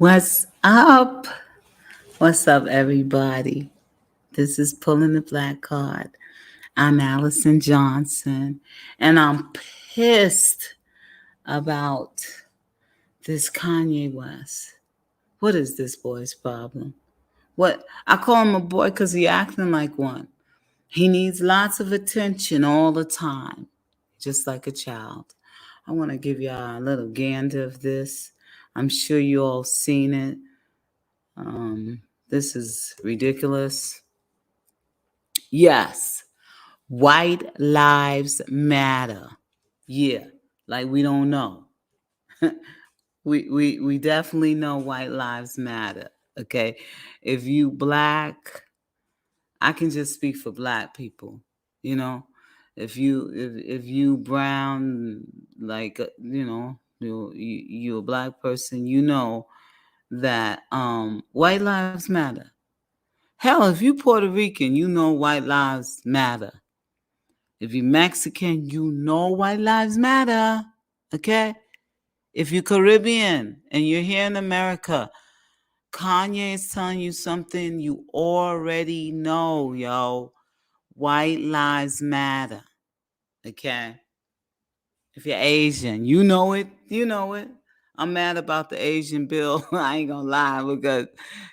What's up? What's up, everybody? This is Pulling the Black Card. I'm Allison Johnson, and I'm pissed about this Kanye West. What is this boy's problem? What I call him a boy because he acting like one. He needs lots of attention all the time, just like a child. I want to give y'all a little gander of this. I'm sure you all seen it. This is ridiculous. Yes, white lives matter. Yeah, like we don't know. We definitely know white lives matter. Okay, if you black, I can just speak for black people. You know, if you brown, like you a black person, you know that white lives matter. Hell, if you Puerto Rican, you know white lives matter. If you Mexican, you know white lives matter. Okay? If you Caribbean and you're here in America, Kanye is telling you something you already know, yo. White lives matter. Okay? If you're Asian, you know it. You know it. I'm mad about the Asian bill. I ain't gonna lie because,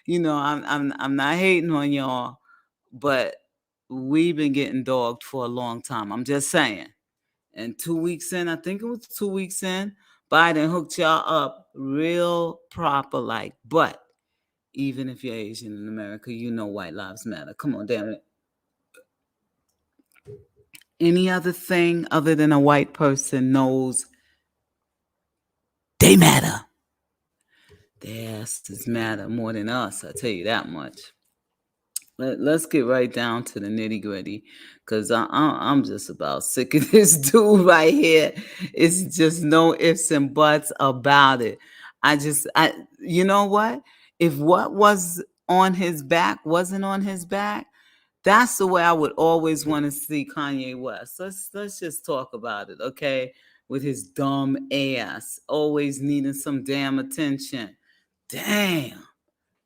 I'm not hating on y'all, but we've been getting dogged for a long time. I'm just saying. And 2 weeks in, I think it was 2 weeks in, Biden hooked y'all up real proper like. But even if you're Asian in America, you know white lives matter. Come on, damn it. Any other thing other than a white person knows they matter. Their asses matter more than us, I tell you that much. Let's get right down to the nitty gritty, because I'm just about sick of this dude right here. It's just no ifs and buts about it. You know what? If what was on his back wasn't on his back, that's the way I would always want to see Kanye West. Let's just talk about it, okay? With his dumb ass, always needing some damn attention. Damn.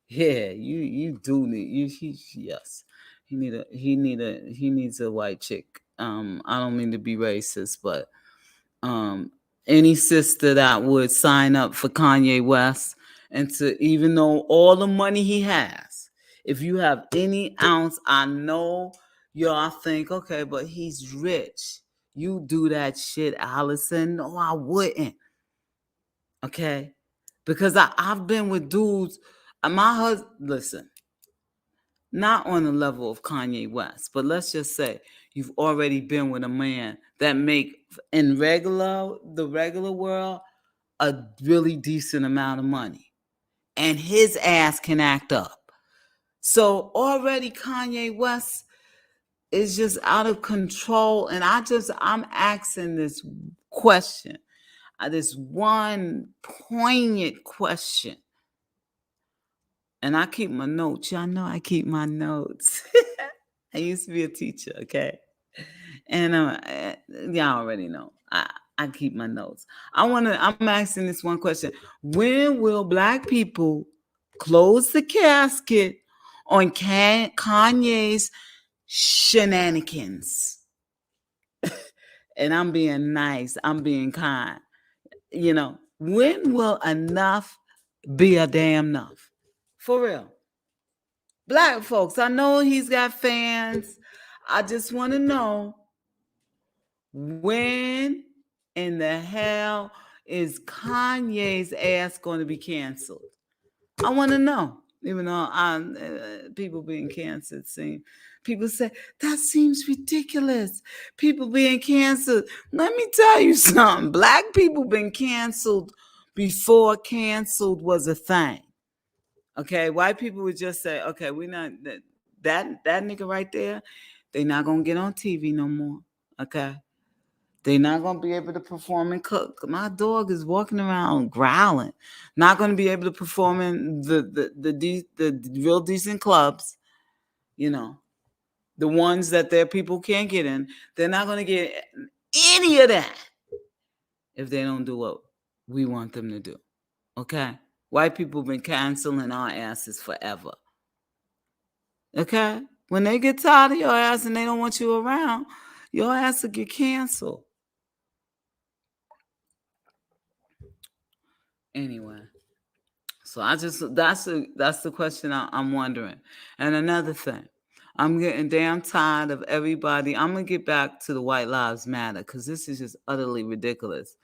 Yeah, you do need yes. He needs a white chick. I don't mean to be racist, but um any sister that would sign up for Kanye West and to even though all the money he has, if you have any ounce, I know y'all think, okay, but he's rich. You do that shit, Allison. No, I wouldn't. Okay? Because I've been with dudes. My husband, listen, not on the level of Kanye West, but let's just say you've already been with a man that make in the regular world, a really decent amount of money, and his ass can act up. So already Kanye West is just out of control, and I'm asking this question, this one poignant question. And I keep my notes. Y'all know I keep my notes. I used to be a teacher, okay? And y'all already know. I keep my notes. I'm asking this one question. When will black people close the casket on Kanye's shenanigans? And I'm being nice. I'm being kind. When will enough be a damn enough? For real. Black folks, I know he's got fans. I just want to know, when in the hell is Kanye's ass going to be canceled? I want to know. Even though people being canceled people say that seems ridiculous. People being canceled. Let me tell you something. Black people been canceled before canceled was a thing. Okay, white people would just say, okay, we're not that nigga right there. They not gonna get on TV no more. Okay, they not gonna be able to perform and cook. My dog is walking around growling. Not gonna be able to perform in the real decent clubs. The ones that their people can't get in. They're not gonna get any of that if they don't do what we want them to do. Okay, White people been canceling our asses forever. Okay? When they get tired of your ass and they don't want you around, your ass will get canceled. Anyway. So I just that's the question I'm wondering. And another thing, I'm getting damn tired of everybody. I'm gonna get back to the White Lives Matter because this is just utterly ridiculous.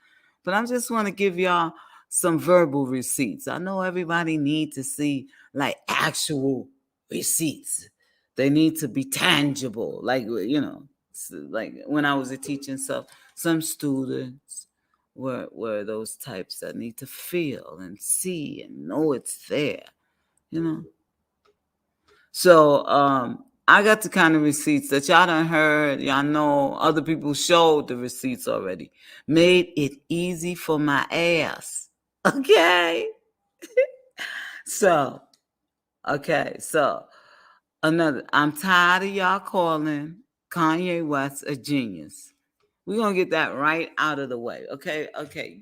But I just want to give y'all some verbal receipts. I know everybody need to see like actual receipts. They need to be tangible, like like when I was a teaching stuff. Some students were those types that need to feel and see and know it's there, you know. So I got the kind of receipts that y'all done heard. Y'all know other people showed the receipts already. Made it easy for my ass. Okay. So, so another, I'm tired of y'all calling Kanye West a genius. We're going to get that right out of the way. Okay.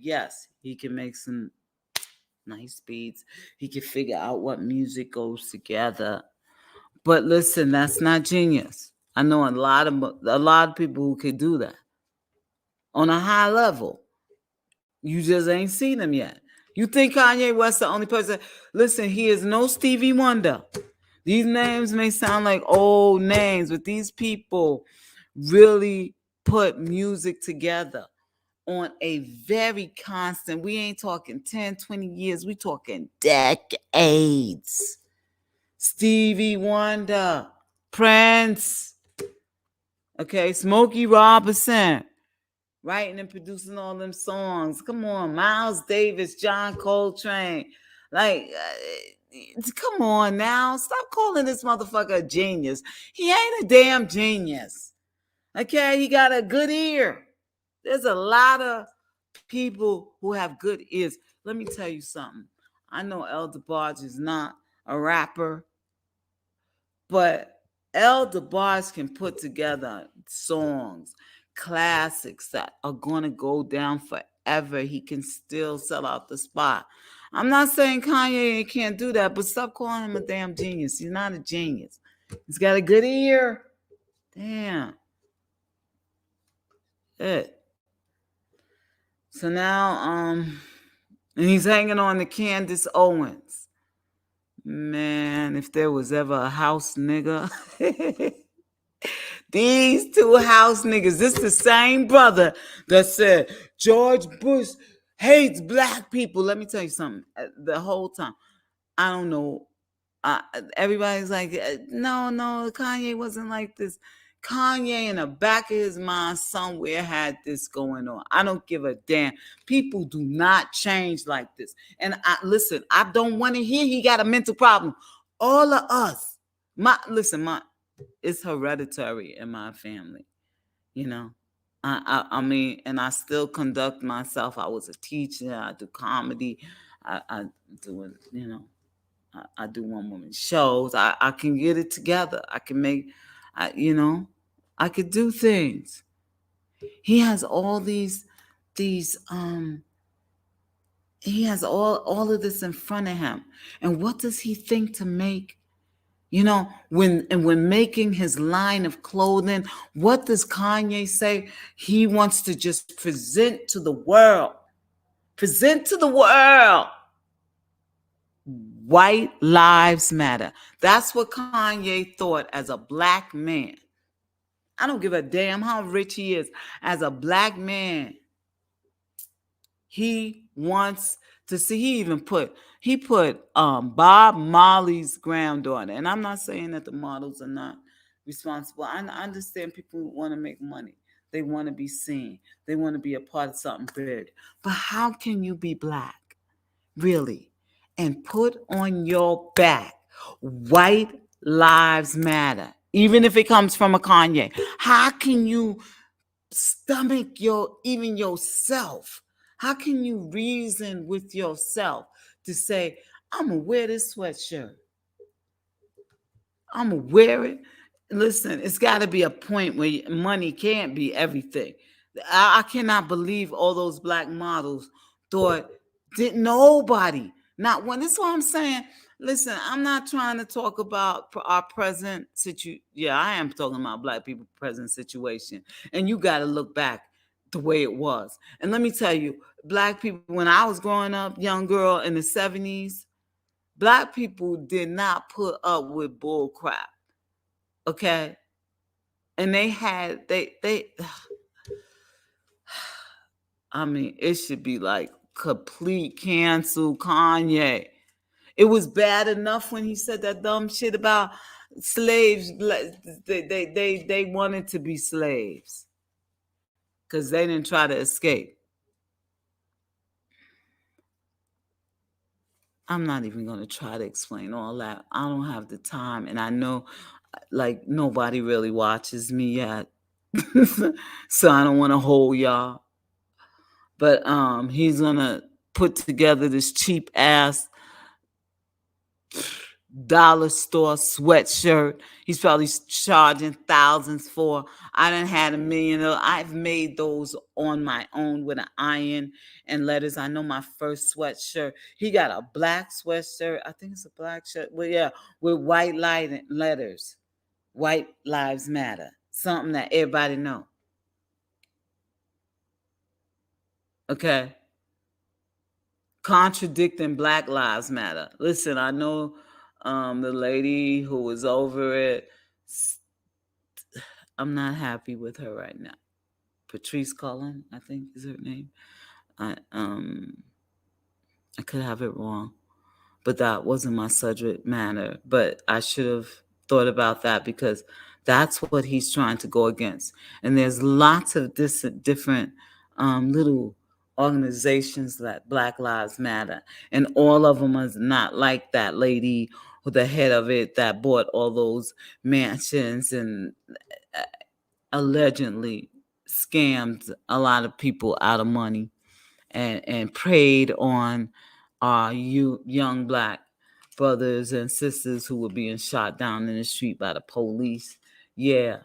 Yes, he can make some nice beats. He can figure out what music goes together. But listen, that's not genius. I know a lot of people who can do that on a high level. You just ain't seen him yet. You think Kanye West the only person? Listen, he is no Stevie Wonder. These names may sound like old names, but these people really put music together on a very constant, we ain't talking 10, 20 years, we talking decades. Stevie Wonder, Prince, okay, Smokey Robinson, writing and producing all them songs. Come on, Miles Davis, John Coltrane. Like, come on now. Stop calling this motherfucker a genius. He ain't a damn genius. Okay, he got a good ear. There's a lot of people who have good ears. Let me tell you something. I know Elder Barge is not a rapper, but Elder Barge can put together songs, classics that are going to go down forever. He can still sell out the spot. I'm not saying Kanye can't do that, but stop calling him a damn genius. He's not a genius. He's got a good ear. Damn. It. So now, and he's hanging on to Candace Owens. Man, if there was ever a house nigga, these two house niggas, this the same brother that said George Bush hates black people. Let me tell you something. The whole time, I don't know. Everybody's like, no, Kanye wasn't like this. Kanye in the back of his mind somewhere had this going on. I don't give a damn. People do not change like this. And listen, I don't want to hear he got a mental problem. All of us, it's hereditary in my family, you know. I mean, and I still conduct myself. I was a teacher. I do comedy. I do it, you know. I do one woman shows. I can get it together. I can make, I could do things. He has all these, he has all of this in front of him. And what does he think to make? When making his line of clothing, what does Kanye say? He wants to just present to the world. Present to the world. White lives matter. That's what Kanye thought as a black man. I don't give a damn how rich he is. As a black man, he wants to see. He put Bob Marley's granddaughter, and I'm not saying that the models are not responsible. I understand people want to make money. They want to be seen. They want to be a part of something big. But how can you be black, really, and put on your back white lives matter, even if it comes from a Kanye? How can you stomach even yourself? How can you reason with yourself to say, I'm gonna wear this sweatshirt, I'm gonna wear it? Listen, it's got to be a point where money can't be everything. I cannot believe all those black models thought, did nobody, Not when. This is what I'm saying. Listen, I'm not trying to talk about our present situation. Yeah, I am talking about black people present situation. And you got to look back the way it was. And let me tell you, black people, when I was growing up, young girl in the 70s, black people did not put up with bull crap. Okay? And they I mean, it should be like complete cancel Kanye. It was bad enough when he said that dumb shit about slaves. They wanted to be slaves because they didn't try to escape. I'm not even going to try to explain all that. I don't have the time, and I know, like, nobody really watches me yet, so I don't want to hold y'all. But he's gonna put together this cheap ass dollar store sweatshirt. He's probably charging thousands for. I done had $1 million. I've made those on my own with an iron and letters. I know my first sweatshirt. He got a black sweatshirt. I think it's a black shirt. Well, yeah, with white light letters. White Lives Matter. Something that everybody know. Okay. Contradicting Black Lives Matter. Listen, I know the lady who was over it. I'm not happy with her right now. Patrice Cullen, I think is her name. I could have it wrong, but that wasn't my subject matter. But I should have thought about that because that's what he's trying to go against. And there's lots of different little organizations that Black Lives Matter, and all of them are not like that lady, the head of it, that bought all those mansions and allegedly scammed a lot of people out of money and preyed on our young black brothers and sisters who were being shot down in the street by the police. Yeah.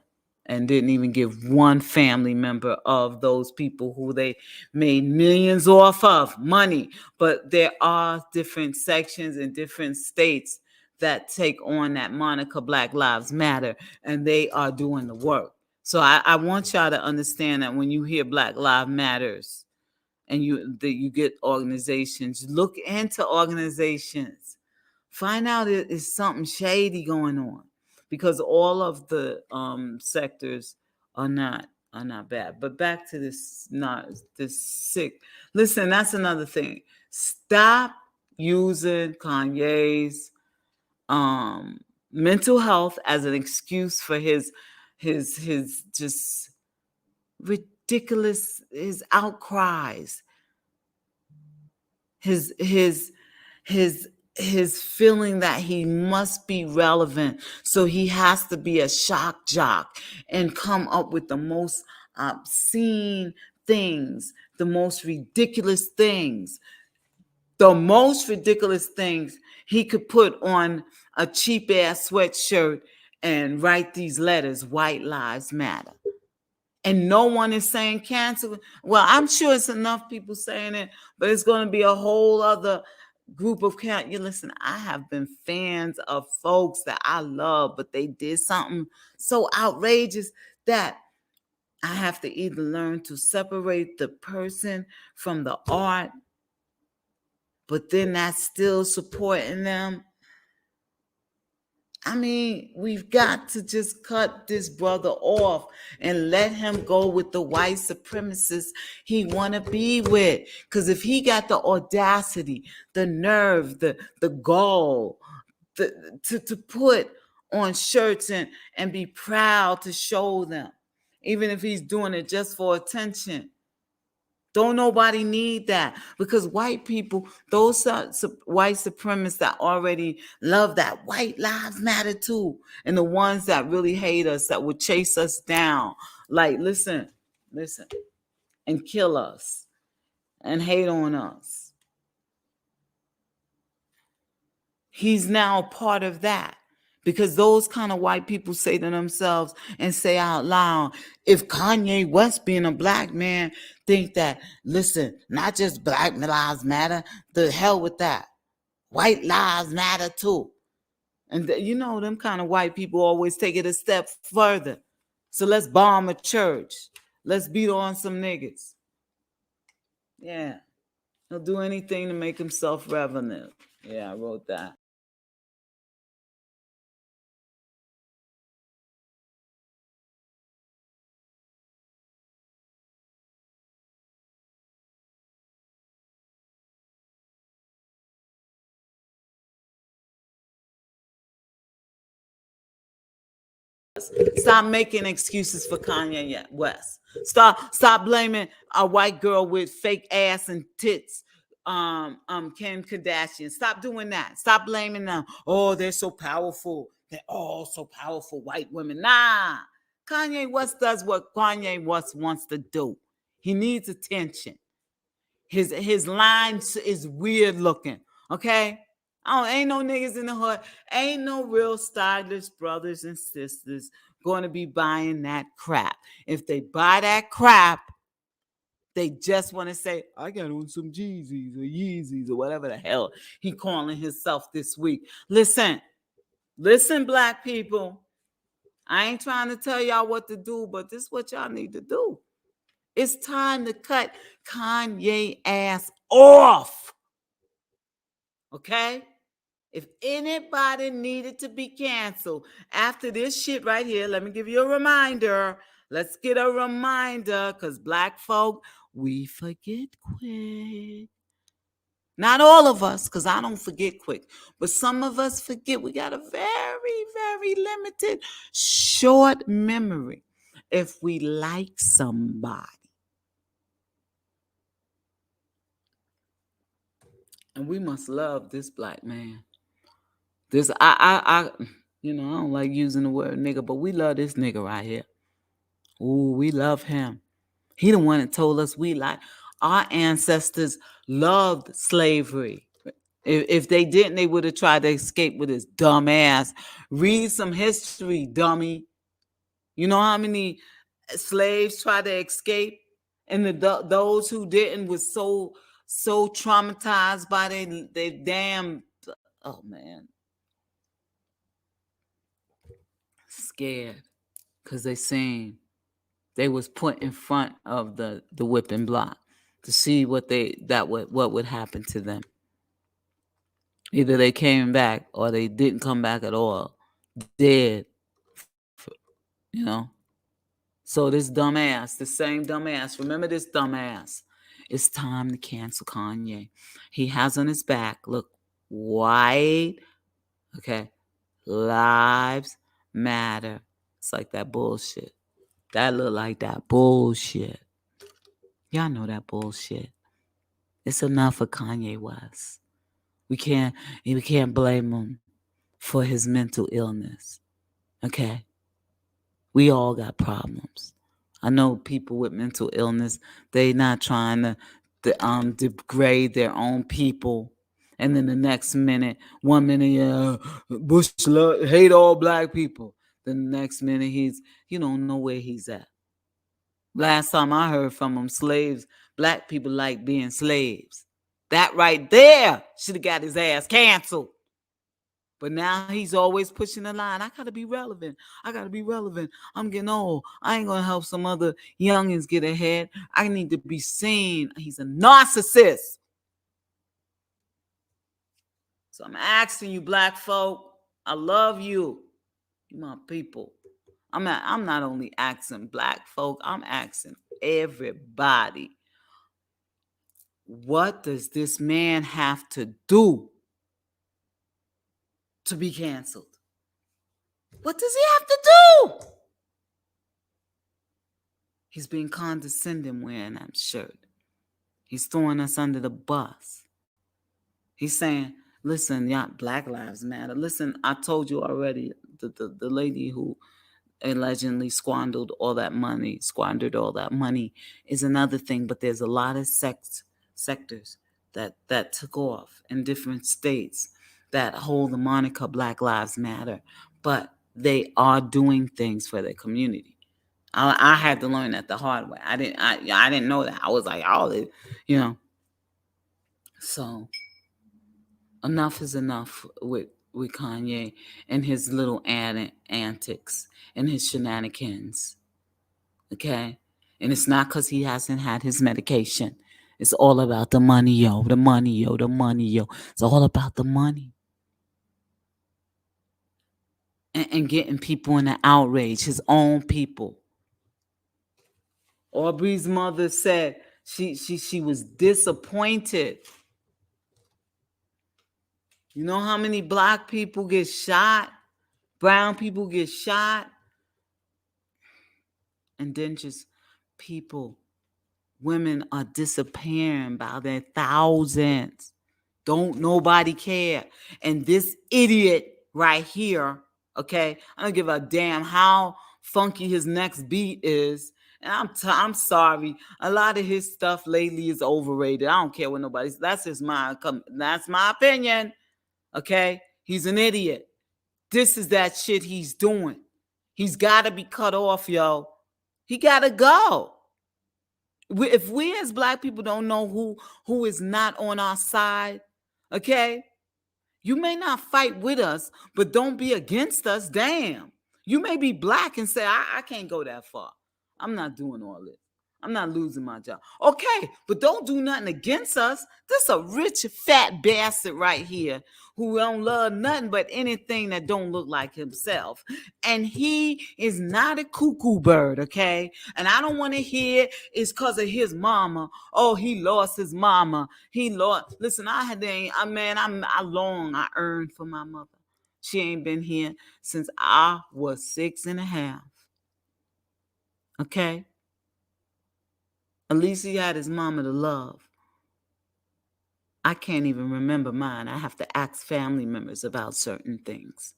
And didn't even give one family member of those people who they made millions off of money. But there are different sections in different states that take on that moniker Black Lives Matter, and they are doing the work. So I want y'all to understand that when you hear Black Lives Matters and you get organizations, look into organizations. Find out if there's something shady going on, because all of the sectors are not bad. But back to this sick. Listen, that's another thing. Stop using Kanye's mental health as an excuse for his just ridiculous, his outcries, his feeling that he must be relevant, so he has to be a shock jock and come up with the most obscene things, the most ridiculous things. The most ridiculous things he could put on a cheap ass sweatshirt and write these letters, White Lives Matter. And no one is saying cancel. Well, I'm sure it's enough people saying it, but it's going to be a whole other group of you listen, I have been fans of folks that I love, but they did something so outrageous that I have to either learn to separate the person from the art, but then that's still supporting them. I mean, we've got to just cut this brother off and let him go with the white supremacists he want to be with. Because if he got the audacity, the nerve, the gall to put on shirts and be proud to show them, even if he's doing it just for attention. Don't nobody need that, because white people, those white supremacists that already love that white lives matter too, and the ones that really hate us, that would chase us down, like listen, and kill us and hate on us. He's now part of that. Because those kind of white people say to themselves and say out loud, if Kanye West, being a black man, think that, listen, not just Black Lives Matter, the hell with that. White lives matter too. And you know, them kind of white people always take it a step further. So let's bomb a church. Let's beat on some niggas. Yeah. He'll do anything to make himself relevant. Yeah, I wrote that. Stop making excuses for Kanye West. Stop blaming a white girl with fake ass and tits. Kim Kardashian. Stop doing that. Stop blaming them. Oh, they're so powerful. They're all so powerful, white women. Nah. Kanye West does what Kanye West wants to do. He needs attention. His line is weird looking. Okay? Oh, ain't no niggas in the hood. Ain't no real stylish brothers and sisters going to be buying that crap. If they buy that crap, they just want to say, I got on some Jeezys or Yeezys or whatever the hell he calling himself this week. Listen, black people. I ain't trying to tell y'all what to do, but this is what y'all need to do. It's time to cut Kanye ass off. Okay? If anybody needed to be canceled after this shit right here, let me give you a reminder. Let's get a reminder, because black folk, we forget quick. Not all of us, because I don't forget quick, but some of us forget. We got a very, very limited, short memory. If we like somebody, and we must love this black man. This I don't like using the word nigga, but we love this nigga right here. Ooh, we love him. He the one that told us we like our ancestors loved slavery. If they didn't, they would have tried to escape with his dumb ass. Read some history, dummy. You know how many slaves tried to escape, and those who didn't was so traumatized by their damn. Oh man, scared because they seen they was put in front of the whipping block to see what would happen to them. Either they came back or they didn't come back at all, dead. You know. So this dumbass, the same dumbass. Remember this dumbass. It's time to cancel Kanye. He has on his back. Look, white. Okay, lives matter. It's like that bullshit. That look like that bullshit. Y'all know that bullshit. It's enough for Kanye West. We can't blame him for his mental illness. Okay? We all got problems. I know people with mental illness, they not trying to degrade their own people. And then the next minute, 1 minute, yeah, Bush hate all black people. Then the next minute you don't know where he's at. Last time I heard from him, black people like being slaves. That right there should have got his ass canceled. But now he's always pushing the line. I gotta be relevant. I'm getting old. I ain't gonna help some other youngins get ahead. I need to be seen. He's a narcissist. So I'm asking you, black folk, I love you. You my people. I'm not only asking black folk, I'm asking everybody. What does this man have to do to be canceled? What does he have to do? He's being condescending wearing that shirt. He's throwing us under the bus. He's saying, listen, y'all, Black Lives Matter. Listen, I told you already, the lady who allegedly squandered all that money is another thing. But there's a lot of sectors that took off in different states that hold the moniker Black Lives Matter, but they are doing things for their community. I had to learn that the hard way. I didn't know that. I was like, oh, you know. So Enough is enough with Kanye and his little antics and his shenanigans. Okay? And it's not because he hasn't had his medication. It's all about the money, yo. The money, yo. The money, yo. It's all about the money. And getting people in an outrage, his own people. Aubrey's mother said she was disappointed. You know how many black people get shot? Brown people get shot? And then just people, women are disappearing by their thousands. Don't nobody care. And this idiot right here, okay, I don't give a damn how funky his next beat is. And I'm sorry. A lot of his stuff lately is overrated. I don't care what nobody's. That's just that's my opinion. Okay, he's an idiot. This is that shit he's doing. He's got to be cut off, yo. He got to go. If we as black people don't know who is not on our side, okay, you may not fight with us, but don't be against us. Damn. You may be black and say, I can't go that far. I'm not doing all this. I'm not losing my job. Okay, but don't do nothing against us. This a rich, fat bastard right here who don't love nothing but anything that don't look like himself. And he is not a cuckoo bird, okay? And I don't want to hear it's because of his mama. Oh, he lost his mama. He lost. Listen, I earned for my mother. She ain't been here since I was 6.5. Okay? At least he had his mama to love. I can't even remember mine. I have to ask family members about certain things.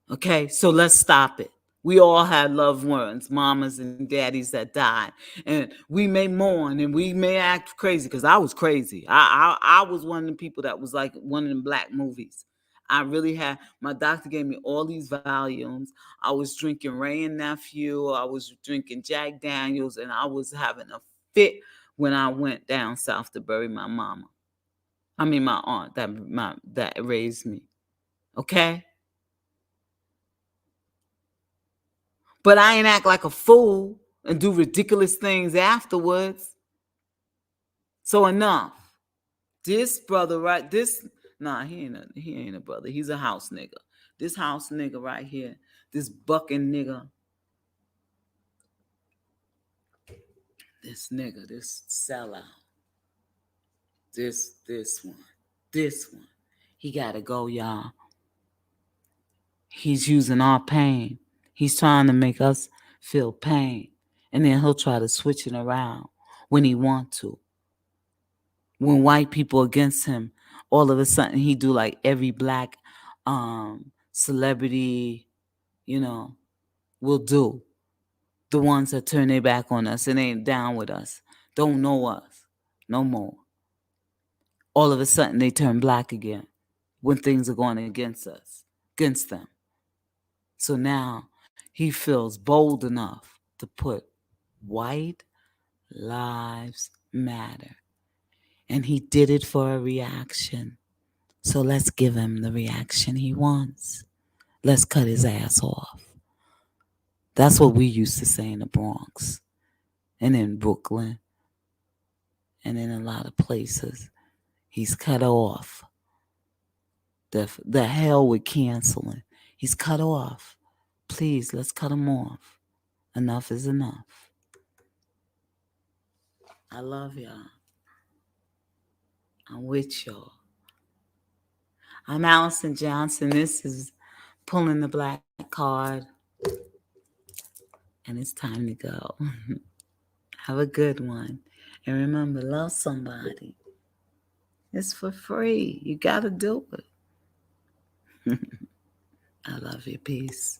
Okay, so let's stop it. We all had loved ones, mamas and daddies that died. And we may mourn and we may act crazy because I was crazy. I was one of the people that was like one of them black movies. I really had, my doctor gave me all these volumes. I was drinking Ray and Nephew. I was drinking Jack Daniels, and I was having a fit when I went down south to bury my mama. I mean, my aunt that raised me. Okay? But I ain't act like a fool and do ridiculous things afterwards. So enough. This brother right, he ain't a brother. He's a house nigga. This house nigga right here, this bucking nigga, this sellout, this one, he gotta go, y'all. He's using our pain. He's trying to make us feel pain. And then he'll try to switch it around when he want to. When white people against him, all of a sudden he do like every black celebrity, will do. The ones that turn their back on us and ain't down with us, don't know us no more. All of a sudden they turn black again when things are going against them. So now he feels bold enough to put white lives matter. And he did it for a reaction. So let's give him the reaction he wants. Let's cut his ass off. That's what we used to say in the Bronx and in Brooklyn and in a lot of places. He's cut off. The hell with canceling. He's cut off. Please, let's cut him off. Enough is enough. I love y'all. I'm with y'all. I'm Allison Johnson. This is Pulling the Black Card. And it's time to go. Have a good one. And remember, love somebody. It's for free. You got to do it. I love you. Peace.